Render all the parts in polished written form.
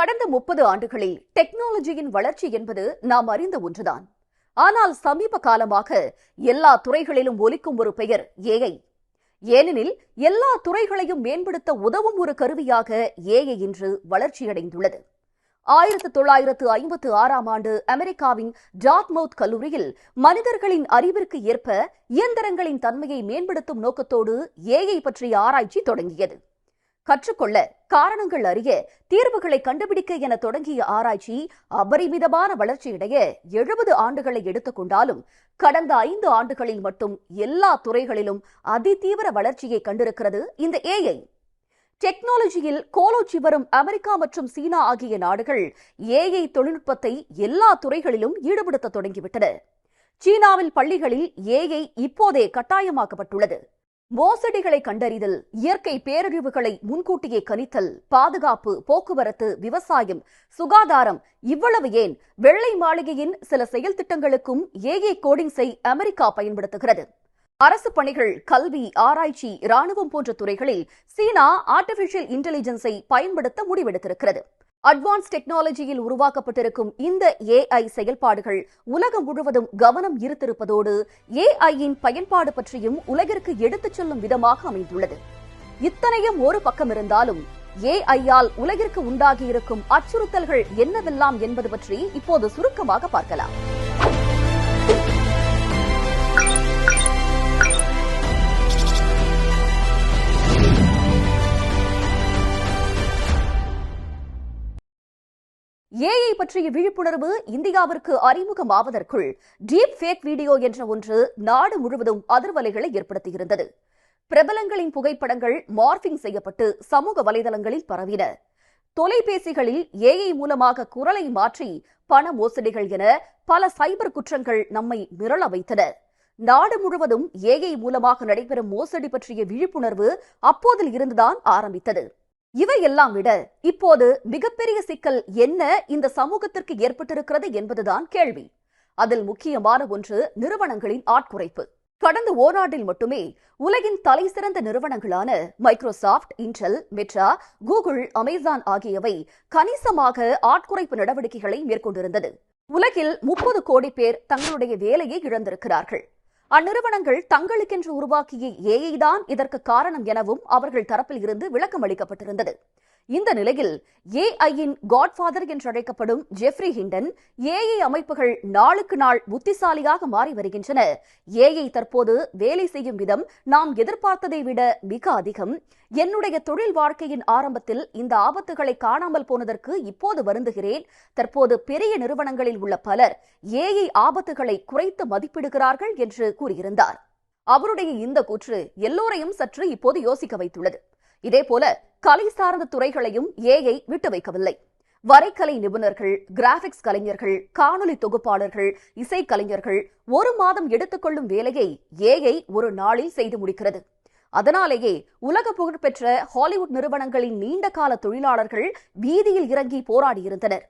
கடந்த 30 ஆண்டுகளில் டெக்னாலஜியின் வளர்ச்சி என்பது நாம் அறிந்த ஒன்றுதான். ஆனால் சமீப காலமாக எல்லா துறைகளிலும் ஒலிக்கும் ஒரு பெயர் ஏஐ. ஏனெனில் எல்லா துறைகளையும் மேம்படுத்த உதவும் ஒரு கருவியாக ஏஐ இன்று வளர்ச்சியடைந்துள்ளது. 1956ஆம் ஆண்டு அமெரிக்காவின் டார்ட்மவுத் கல்லூரியில் மனிதர்களின் அறிவிற்கு ஏற்ப இயந்திரங்களின் தன்மையை மேம்படுத்தும் நோக்கத்தோடு ஏஐ பற்றிய ஆராய்ச்சி தொடங்கியது. கற்றுக்கொள்ள, காரணங்கள் அறிய, தீர்வுகளை கண்டுபிடிக்க என தொடங்கிய ஆராய்ச்சி அபரிமிதமான வளர்ச்சியடைய 70 ஆண்டுகளை எடுத்துக்கொண்டாலும் கடந்த 5 ஆண்டுகளில் மட்டும் எல்லா துறைகளிலும் அதிதீவிர வளர்ச்சியை கண்டிருக்கிறது இந்த ஏஐ. டெக்னாலஜியில் கோலோச்சி வரும் அமெரிக்கா மற்றும் சீனா ஆகிய நாடுகள் ஏஐ தொழில்நுட்பத்தை எல்லா துறைகளிலும் ஈடுபடுத்த தொடங்கிவிட்டன. சீனாவில் பள்ளிகளில் ஏஐ இப்போதே கட்டாயமாக்கப்பட்டுள்ளது. மோசடிகளை கண்டறிதல், இயற்கை பேரழிவுகளை முன்கூட்டியே கணித்தல், பாதுகாப்பு, போக்குவரத்து, விவசாயம், சுகாதாரம், இவ்வளவு ஏன் வெள்ளை மாளிகையின் சில செயல் திட்டங்களுக்கும் ஏஐ கோடிங்ஸை அமெரிக்கா பயன்படுத்துகிறது. அரசு பணிகள், கல்வி, ஆராய்ச்சி, ராணுவம் போன்ற துறைகளில் சீனா ஆர்டிபிஷியல் இன்டெலிஜென்ஸை பயன்படுத்த முடிவெடுத்திருக்கிறது. அட்வான்ஸ் டெக்னாலஜியில் உருவாக்கப்பட்டிருக்கும் இந்த ஏஐ செயல்பாடுகள் உலகம் முழுவதும் கவனம் ஈர்த்திருப்பதோடு ஏஐயின் பயன்பாடு பற்றியும் உலகிற்கு எடுத்துச் செல்லும் விதமாக அமைந்துள்ளது. இத்தனையும் ஒரு பக்கம் இருந்தாலும் ஏஐயால் உலகிற்கு உண்டாகியிருக்கும் அச்சுறுத்தல்கள் என்னவெல்லாம் என்பது பற்றி இப்போது சுருக்கமாக பார்க்கலாம். ஏஐ பற்றிய விழிப்புணர்வு இந்தியாவிற்கு அறிமுகமாவதற்குள் டீப் ஃபேக் வீடியோ என்ற ஒன்று நாடு முழுவதும் அதிர்வலைகளை ஏற்படுத்தியிருந்தது. பிரபலங்களின் புகைப்படங்கள் மார்பிங் செய்யப்பட்டு சமூக வலைதளங்களில் பரவின. தொலைபேசிகளில் ஏஐ மூலமாக குரலை மாற்றி பண மோசடிகள் என பல சைபர் குற்றங்கள் நம்மை மிரள வைத்தன. நாடு முழுவதும் ஏஐ மூலமாக நடைபெறும் மோசடி பற்றிய விழிப்புணர்வு அப்போதில் இருந்துதான் ஆரம்பித்தது. இவையெல்லாம் விட இப்போது மிகப்பெரிய சிக்கல் என்ன இந்த சமூகத்திற்கு ஏற்பட்டிருக்கிறது என்பதுதான் கேள்வி. அதில் முக்கியமான ஒன்று நிறுவனங்களின் ஆட்குறைப்பு. கடந்த ஓராண்டில் மட்டுமே உலகின் தலை சிறந்த நிறுவனங்களான Microsoft, Intel, meta, Google, Amazon ஆகியவை கணிசமாக ஆட்குறைப்பு நடவடிக்கைகளை மேற்கொண்டிருந்தது. உலகில் 30 கோடி பேர் தங்களுடைய வேலையை இழந்திருக்கிறார்கள். அந்நிறுவனங்கள் தங்களுக்கென்று உருவாக்கிய ஏஐ தான் இதற்கு காரணம் எனவும் அவர்கள் தரப்பில் இருந்து விளக்கம் அளிக்கப்பட்டிருந்தது. இந்த நிலையில் ஏஐயின் காட்ஃபாதர் என்று அழைக்கப்படும் ஜெஃப்ரி ஹிண்டன், ஏஐ அமைப்புகள் நாளுக்கு நாள் புத்திசாலியாக மாறி வருகின்றன, ஏஐ தற்போது வேலை செய்யும் விதம் நாம் எதிர்பார்த்ததை விட மிக அதிகம், என்னுடைய தொழில் வாழ்க்கையின் ஆரம்பத்தில் இந்த ஆபத்துகளை காணாமல் போனதற்கு இப்போது வருந்துகிறேன், தற்போது பெரிய நிறுவனங்களில் உள்ள பலர் ஏஐ ஆபத்துகளை குறைத்து மதிப்பிடுகிறார்கள் என்று கூறியிருந்தார். அவருடைய இந்த கூற்று எல்லோரையும் சற்று இப்போது யோசிக்க வைத்துள்ளது. இதேபோல கலை சார்ந்த துறைகளையும் ஏஐ விட்டு வைக்கவில்லை. வரைகலை நிபுணர்கள், கிராபிக்ஸ் கலைஞர்கள், காணொலி தொகுப்பாளர்கள், இசைக்கலைஞர்கள் 1 மாதம் எடுத்துக்கொள்ளும் வேலையை ஏஐ ஒரு நாளில் செய்து முடிக்கிறது. அதனாலேயே உலக புகழ்பெற்ற ஹாலிவுட் நிறுவனங்களின் நீண்ட கால தொழிலாளர்கள் வீதியில் இறங்கி போராடியிருந்தனர்.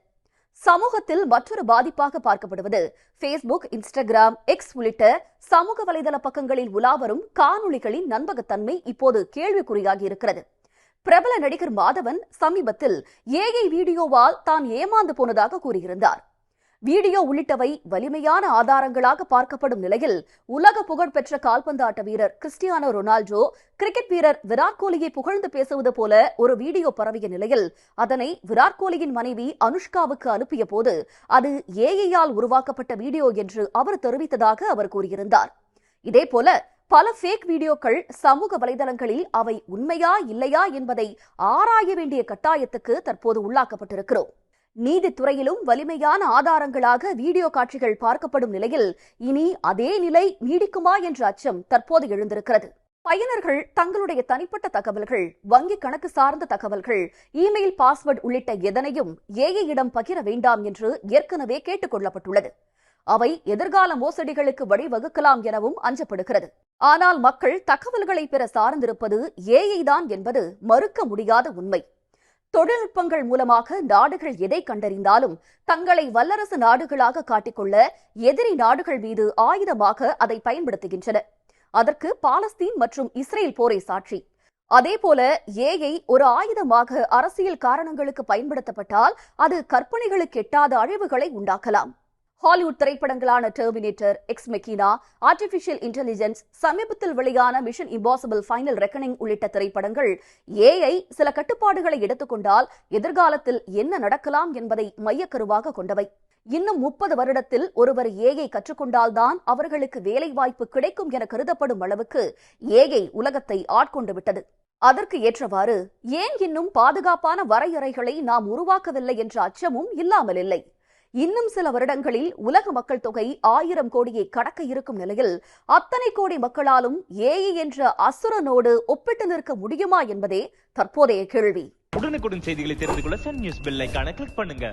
சமூகத்தில் மற்றொரு பாதிப்பாக பார்க்கப்படுவது ஃபேஸ்புக், இன்ஸ்டாகிராம், எக்ஸ் உள்ளிட்ட சமூக வலைதள பக்கங்களில் உலாவரும் காணொளிகளின் நம்பகத்தன்மை இப்போது கேள்விக்குறியாகி இருக்கிறது. பிரபல நடிகர் மாதவன் சமீபத்தில் ஏஐ வீடியோவால் தான் ஏமாந்து போனதாக கூறியிருந்தார். வீடியோ உள்ளிட்டவை வலிமையான ஆதாரங்களாக பார்க்கப்படும் நிலையில் உலக புகழ்பெற்ற கால்பந்தாட்ட வீரர் கிறிஸ்டியானோ ரொனால்டோ, கிரிக்கெட் வீரர் விராட் கோலியை புகழ்ந்து பேசுவது போல ஒரு வீடியோ பரவிய நிலையில் அதனை விராட் கோலியின் மனைவி அனுஷ்காவுக்கு அனுப்பிய போது அது ஏஐயால் உருவாக்கப்பட்ட வீடியோ என்று அவர் தெரிவித்ததாக அவர் கூறியிருந்தார். இதேபோல பல ஃபேக் வீடியோக்கள் சமூக வலைதளங்களில் அவை உண்மையா இல்லையா என்பதை ஆராய வேண்டிய கட்டாயத்துக்கு தற்போது உள்ளாக்கப்பட்டிருக்கிறோம். நீதித்துறையிலும் வலிமையான ஆதாரங்களாக வீடியோ காட்சிகள் பார்க்கப்படும் நிலையில் இனி அதே நிலை நீடிக்குமா என்ற அச்சம் தற்போது எழுந்திருக்கிறது. பயனர்கள் தங்களுடைய தனிப்பட்ட தகவல்கள், வங்கி கணக்கு சார்ந்த தகவல்கள், இமெயில் பாஸ்வேர்டு உள்ளிட்ட எதனையும் ஏஐயிடம் பகிர வேண்டாம் என்று ஏற்கனவே கேட்டுக் கொள்ளப்பட்டுள்ளது. அவை எதிர்கால மோசடிகளுக்கு வழிவகுக்கலாம் எனவும் அஞ்சப்படுகிறது. ஆனால் மக்கள் தகவல்களை பெற சார்ந்திருப்பது ஏஐ தான் என்பது மறுக்க முடியாத உண்மை. தொழில்நுட்பங்கள் மூலமாக நாடுகள் எதை கண்டறிந்தாலும் தங்களை வல்லரசு நாடுகளாக காட்டிக்கொள்ள எதிரி நாடுகள் மீது ஆயுதமாக அதை பயன்படுத்துகின்றன. அதற்கு பாலஸ்தீன் மற்றும் இஸ்ரேல் போரை சாட்சி. அதேபோல ஏஐ ஒரு ஆயுதமாக அரசியல் காரணங்களுக்கு பயன்படுத்தப்பட்டால் அது கற்பனைகளுக்கு எட்டாத அழிவுகளை உண்டாக்கலாம். ஹாலிவுட் திரைப்படங்களான Terminator, Ex Machina, artificial intelligence, சமீபத்தில் வெளியான மிஷன் இம்பாசிபிள் ஃபைனல் ரெக்கனிங் உள்ளிட்ட திரைப்படங்கள் ஏஐ சில கட்டுப்பாடுகளை எடுத்துக்கொண்டால் எதிர்காலத்தில் என்ன நடக்கலாம் என்பதை மையக்கருவாக கொண்டவை. இன்னும் 30 வருடத்தில் ஒருவர் ஏஐ கற்றுக்கொண்டால்தான் அவர்களுக்கு வேலை வாய்ப்பு கிடைக்கும் என கருதப்படும் அளவுக்கு ஏஐ உலகத்தை ஆட்கொண்டு விட்டது. அதற்கு ஏற்றவாறு ஏன் இன்னும் பாதுகாப்பான வரையறைகளை நாம் உருவாக்கவில்லை என்ற அச்சமும் இல்லாமல் இல்லை. இன்னும் சில வருடங்களில் உலக மக்கள் தொகை 1000 கோடியை கடக்க இருக்கும் நிலையில் அத்தனை கோடி மக்களாலும் ஏஐ என்ற அசுரனோடு ஒப்பிட்டு நிற்க முடியுமா என்பதே தற்போதைய கேள்வி. உடனுக்குடன் செய்திகளை தெரிந்து கொள்ள சன் நியூஸ் பெல் ஐகானை கிளிக் பண்ணுங்க.